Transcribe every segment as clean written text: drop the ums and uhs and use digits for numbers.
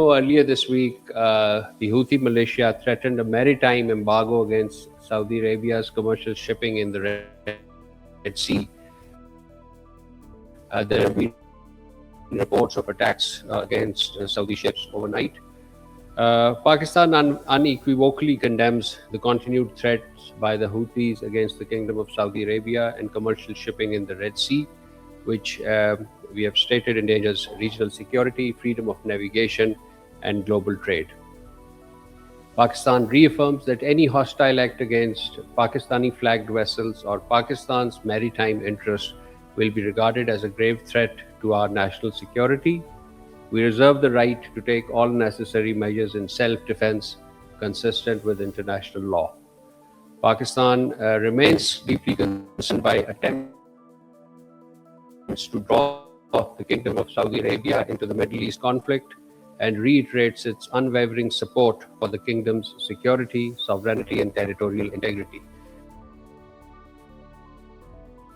Earlier this week, the Houthi militia threatened a maritime embargo against Saudi Arabia's commercial shipping in the Red Sea. There have been reports of attacks against Saudi ships overnight. Pakistan unequivocally condemns the continued threats by the Houthis against the Kingdom of Saudi Arabia and commercial shipping in the Red Sea, which we have stated endangers regional security, freedom of navigation, and global trade. Pakistan reaffirms that any hostile act against Pakistani flagged vessels or Pakistan's maritime interests will be regarded as a grave threat to our national security. We reserve the right to take all necessary measures in self-defense consistent with international law. Pakistan remains deeply concerned by attempts to draw the Kingdom of Saudi Arabia into the Middle East conflict and reiterates its unwavering support for the kingdom's security, sovereignty, and territorial integrity.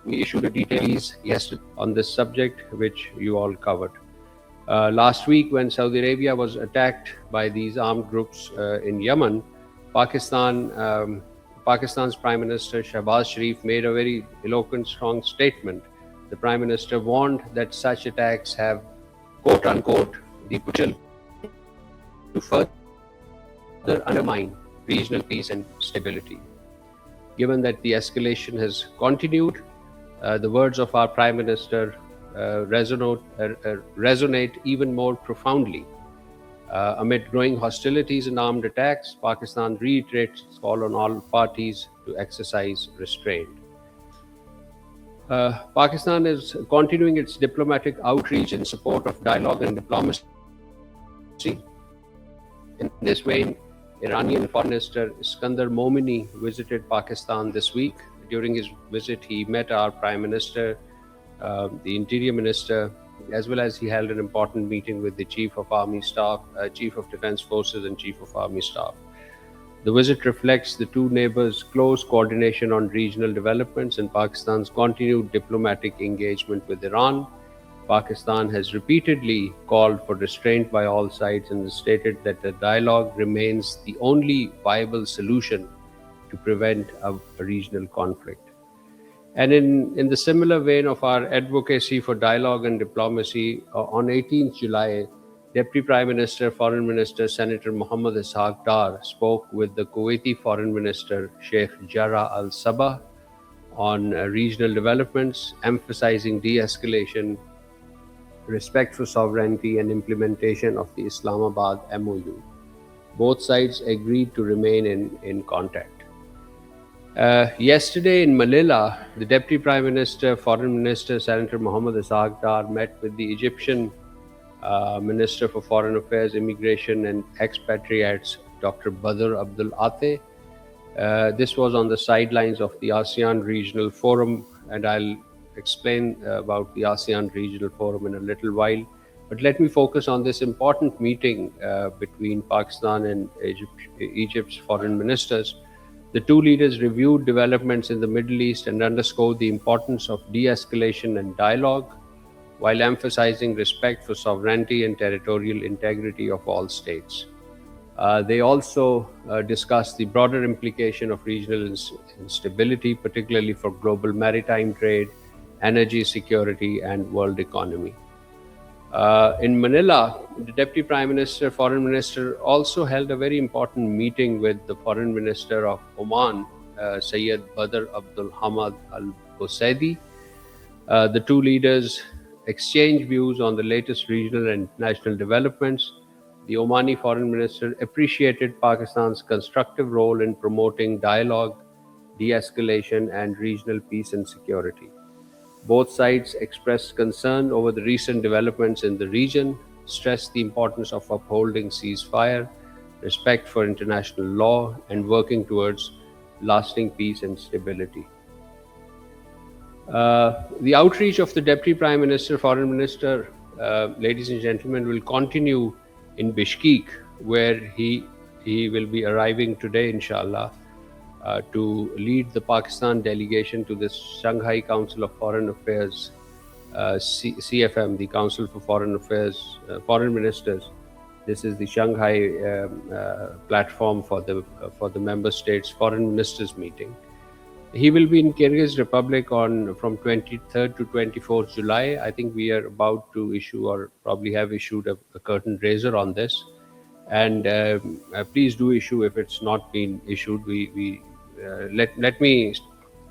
We issued a detailed release yesterday on this subject, which you all covered. Last week, when Saudi Arabia was attacked by these armed groups in Yemen, Pakistan's Prime Minister Shahbaz Sharif made a very eloquent, strong statement. The Prime Minister warned that such attacks have, quote unquote, the potential to further undermine regional peace and stability. Given that the escalation has continued, the words of our Prime Minister resonate even more profoundly. Amid growing hostilities and armed attacks, Pakistan reiterates its call on all parties to exercise restraint. Pakistan is continuing its diplomatic outreach in support of dialogue and diplomacy. In this vein, Iranian Foreign Minister Iskandar Momini visited Pakistan this week. During his visit, he met our Prime Minister, the Interior Minister, as well as he held an important meeting with the Chief of Army Staff, Chief of Defence Forces, and Chief of Army Staff. The visit reflects the two neighbors' close coordination on regional developments and Pakistan's continued diplomatic engagement with Iran. Pakistan has repeatedly called for restraint by all sides and has stated that the dialogue remains the only viable solution to prevent a regional conflict. And in the similar vein of our advocacy for dialogue and diplomacy, on 18th July, Deputy Prime Minister, Foreign Minister, Senator Mohammad Ishaq Dar spoke with the Kuwaiti Foreign Minister, Sheikh Jarrah Al Sabah, on regional developments, emphasizing de-escalation, respect for sovereignty, and implementation of the Islamabad MOU. Both sides agreed to remain in contact. Yesterday in Manila, the Deputy Prime Minister, Foreign Minister, Senator Mohammad Ishaq Dar met with the Egyptian Minister for Foreign Affairs, Immigration and Expatriates, Dr. Badr Abdul Ate. This was on the sidelines of the ASEAN Regional Forum, and I'll explain about the ASEAN Regional Forum in a little while. But let me focus on this important meeting between Pakistan and Egypt's foreign ministers. The two leaders reviewed developments in the Middle East and underscored the importance of de-escalation and dialogue, while emphasizing respect for sovereignty and territorial integrity of all states. They also discussed the broader implication of regional instability, particularly for global maritime trade, energy security, and world economy. In Manila, the Deputy Prime Minister, Foreign Minister also held a very important meeting with the Foreign Minister of Oman, Sayyid Badr Abdul Hamad Al Busaidi. The two leaders exchanged views on the latest regional and national developments. The Omani Foreign Minister appreciated Pakistan's constructive role in promoting dialogue, de-escalation, and regional peace and security. Both sides expressed concern over the recent developments in the region, stressed the importance of upholding ceasefire, respect for international law, and working towards lasting peace and stability. The outreach of the Deputy Prime Minister, Foreign Minister, ladies and gentlemen, will continue in Bishkek, where he will be arriving today, inshallah, to lead the Pakistan delegation to the Shanghai Council of Foreign Affairs, CFM, the Council for Foreign Affairs, Foreign Ministers, This is the Shanghai platform for the member states foreign ministers meeting. He will be in Kyrgyz Republic from 23rd to 24th July. I think we are about to issue, or probably have issued, a curtain raiser on this. And please do issue if it's not been issued. Let me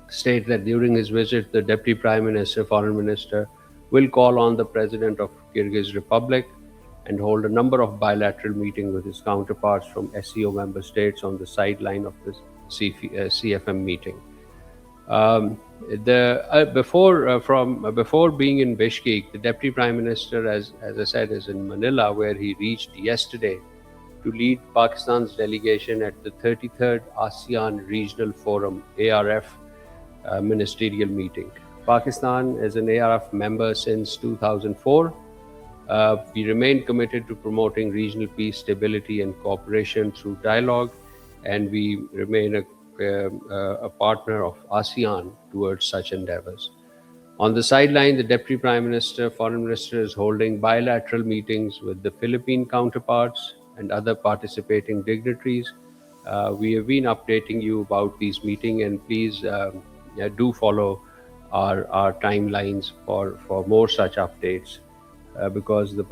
state that during his visit, the Deputy Prime Minister, Foreign Minister, will call on the President of Kyrgyz Republic and hold a number of bilateral meetings with his counterparts from SCO member states on the sideline of the CFM meeting. Before being in Bishkek, the Deputy Prime Minister, as I said, is in Manila, where he reached yesterday to lead Pakistan's delegation at the 33rd ASEAN Regional Forum (ARF) ministerial meeting. Pakistan is an ARF member since 2004. We remain committed to promoting regional peace, stability, and cooperation through dialogue, and we remain a partner of ASEAN towards such endeavors. On the sideline, the Deputy Prime Minister, Foreign Minister, is holding bilateral meetings with the Philippine counterparts and other participating dignitaries. We have been updating you about these meetings, and please do follow our timelines for more such updates, because the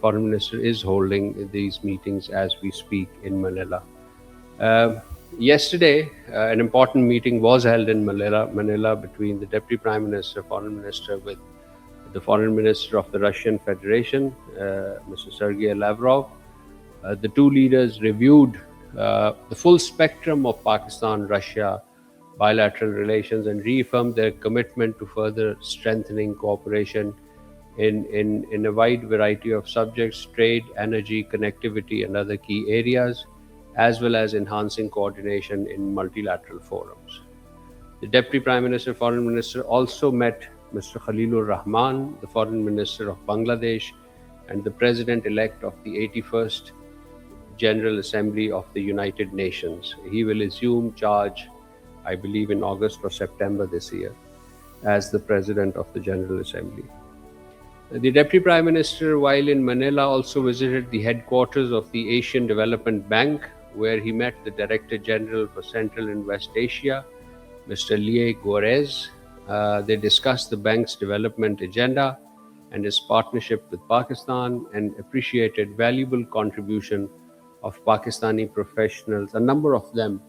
Foreign Minister is holding these meetings as we speak in Manila. Yesterday, an important meeting was held in Manila between the Deputy Prime Minister, Foreign Minister, with the Foreign Minister of the Russian Federation, Mr. Sergei Lavrov. The two leaders reviewed the full spectrum of Pakistan-Russia bilateral relations and reaffirmed their commitment to further strengthening cooperation in a wide variety of subjects: trade, energy, connectivity, and other key areas, as well as enhancing coordination in multilateral forums. The Deputy Prime Minister, Foreign Minister, also met Mr. Khalilur Rahman, the Foreign Minister of Bangladesh and the President-elect of the 81st General Assembly of the United Nations. He will assume charge, I believe, in August or September this year as the President of the General Assembly. The Deputy Prime Minister, while in Manila, also visited the headquarters of the Asian Development Bank, where he met the Director General for Central and West Asia, Mr. Lie Gorez. They discussed the bank's development agenda and its partnership with Pakistan, and appreciated valuable contribution of Pakistani professionals, a number of them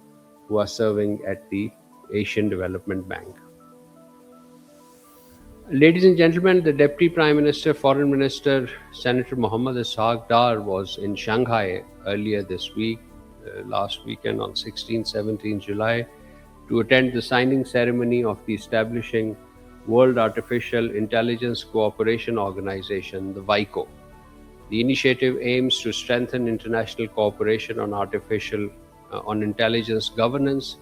who are serving at the Asian Development Bank. Ladies and gentlemen, the Deputy Prime Minister, Foreign Minister, Senator Mohammad Ishaq Dar, was in Shanghai earlier this week, last weekend on 16-17 July, to attend the signing ceremony of the establishing World Artificial Intelligence Cooperation Organization, the WICO. The initiative aims to strengthen international cooperation on intelligence governance,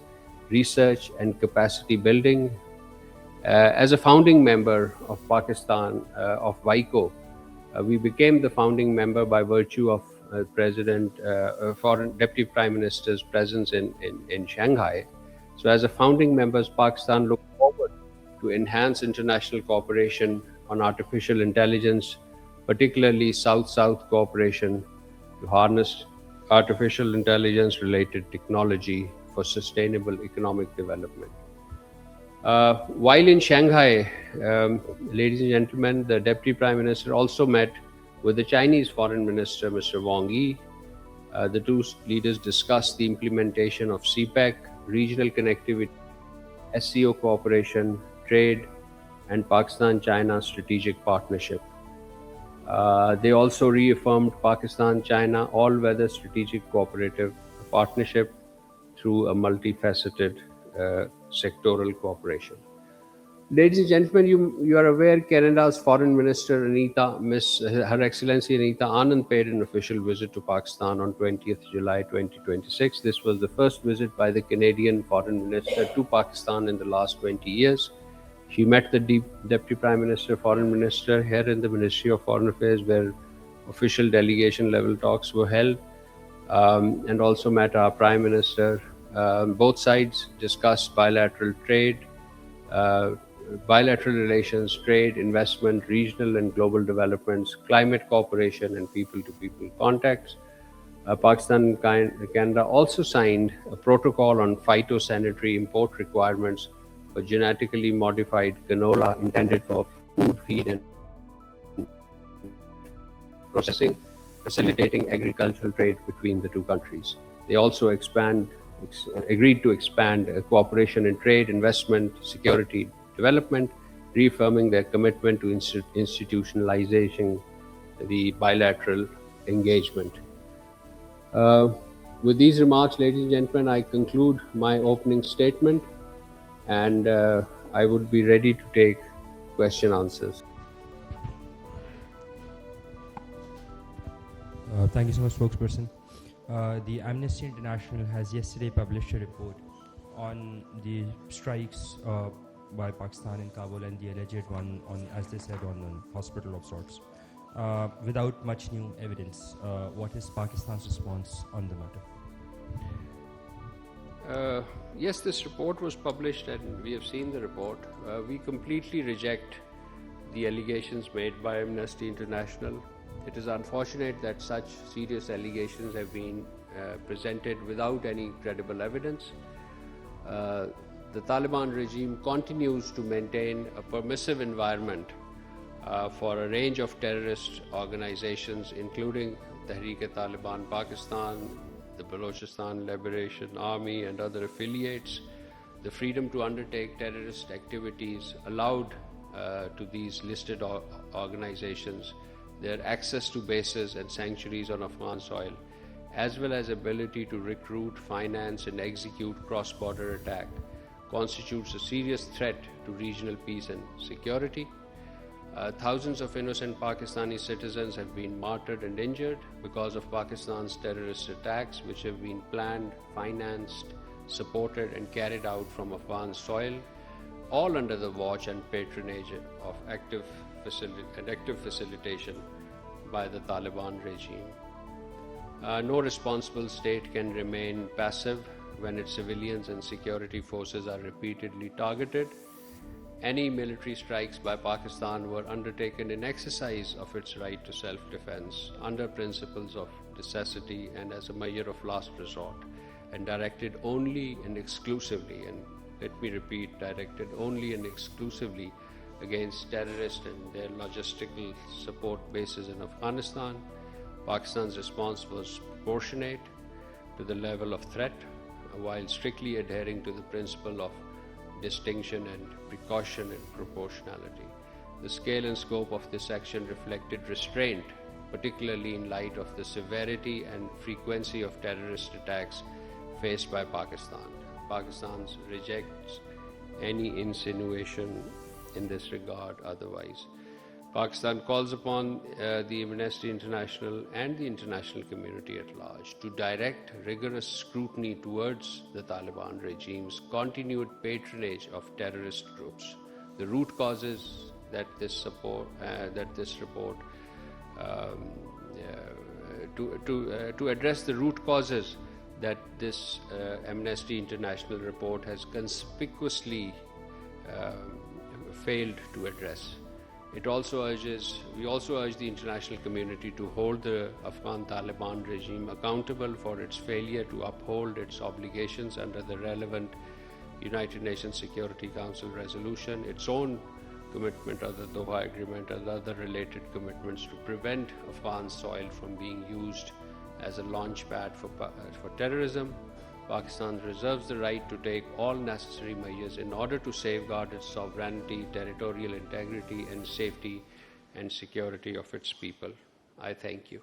research, and capacity building. As a founding member of Pakistan, of WICO, we became the founding member by virtue of Deputy Prime Minister's presence in Shanghai. So as a founding member, Pakistan looked forward to enhance international cooperation on artificial intelligence, particularly South-South cooperation, to harness artificial intelligence-related technology for sustainable economic development. While in Shanghai, ladies and gentlemen, the Deputy Prime Minister also met with the Chinese Foreign Minister, Mr. Wang Yi. The two leaders discussed the implementation of CPAC, regional connectivity, SCO cooperation, trade, and Pakistan-China strategic partnership. They also reaffirmed Pakistan-China all-weather strategic cooperative partnership through a multifaceted sectoral cooperation. Ladies and gentlemen, you are aware Canada's Foreign Minister Her Excellency Anita Anand paid an official visit to Pakistan on 20th July 2026. This was the first visit by the Canadian Foreign Minister to Pakistan in the last 20 years. She met the Deputy Prime Minister, Foreign Minister here in the Ministry of Foreign Affairs, where official delegation level talks were held, and also met our Prime Minister. Both sides discussed bilateral trade, bilateral relations, trade, investment, regional and global developments, climate cooperation, and people to people contacts. Pakistan and Canada also signed a protocol on phytosanitary import requirements for genetically modified canola intended for food, feed, and processing, facilitating agricultural trade between the two countries. They also agreed to expand cooperation in trade, investment, security, development, reaffirming their commitment to institutionalizing the bilateral engagement. Uh, with these remarks, ladies and gentlemen, I conclude my opening statement, and I would be ready to take question answers. Thank you so much, spokesperson. The Amnesty International has yesterday published a report on the strikes by Pakistan in Kabul and the alleged one on, as they said, on a hospital of sorts. Without much new evidence, what is Pakistan's response on the matter? Yes, this report was published and we have seen the report. We completely reject the allegations made by Amnesty International. It is unfortunate that such serious allegations have been presented without any credible evidence. The Taliban regime continues to maintain a permissive environment for a range of terrorist organizations, including Tehreek-e-Taliban Pakistan, the Balochistan Liberation Army, and other affiliates. The freedom to undertake terrorist activities allowed to these listed organizations, their access to bases and sanctuaries on Afghan soil, as well as ability to recruit, finance, and execute cross-border attack, constitutes a serious threat to regional peace and security. Thousands of innocent Pakistani citizens have been martyred and injured because of Pakistan's terrorist attacks, which have been planned, financed, supported, and carried out from Afghan soil, all under the watch and patronage of active facilitation by the Taliban regime. No responsible state can remain passive when its civilians and security forces are repeatedly targeted. Any military strikes by Pakistan were undertaken in exercise of its right to self-defense under principles of necessity and as a measure of last resort, and directed only and exclusively, and let me repeat, directed only and exclusively against terrorists and their logistical support bases in Afghanistan. Pakistan's response was proportionate to the level of threat, while strictly adhering to the principle of distinction and precaution and proportionality. The scale and scope of this action reflected restraint, particularly in light of the severity and frequency of terrorist attacks faced by Pakistan. Pakistan rejects any insinuation in this regard otherwise. Pakistan calls upon the Amnesty International and the international community at large to direct rigorous scrutiny towards the Taliban regime's continued patronage of terrorist groups. The root causes that this report to address the root causes that this Amnesty International report has conspicuously failed to address. We also urge the international community to hold the Afghan Taliban regime accountable for its failure to uphold its obligations under the relevant United Nations Security Council resolution, its own commitment under the Doha Agreement, and other related commitments to prevent Afghan soil from being used as a launchpad for terrorism. Pakistan reserves the right to take all necessary measures in order to safeguard its sovereignty, territorial integrity, and safety and security of its people. I thank you.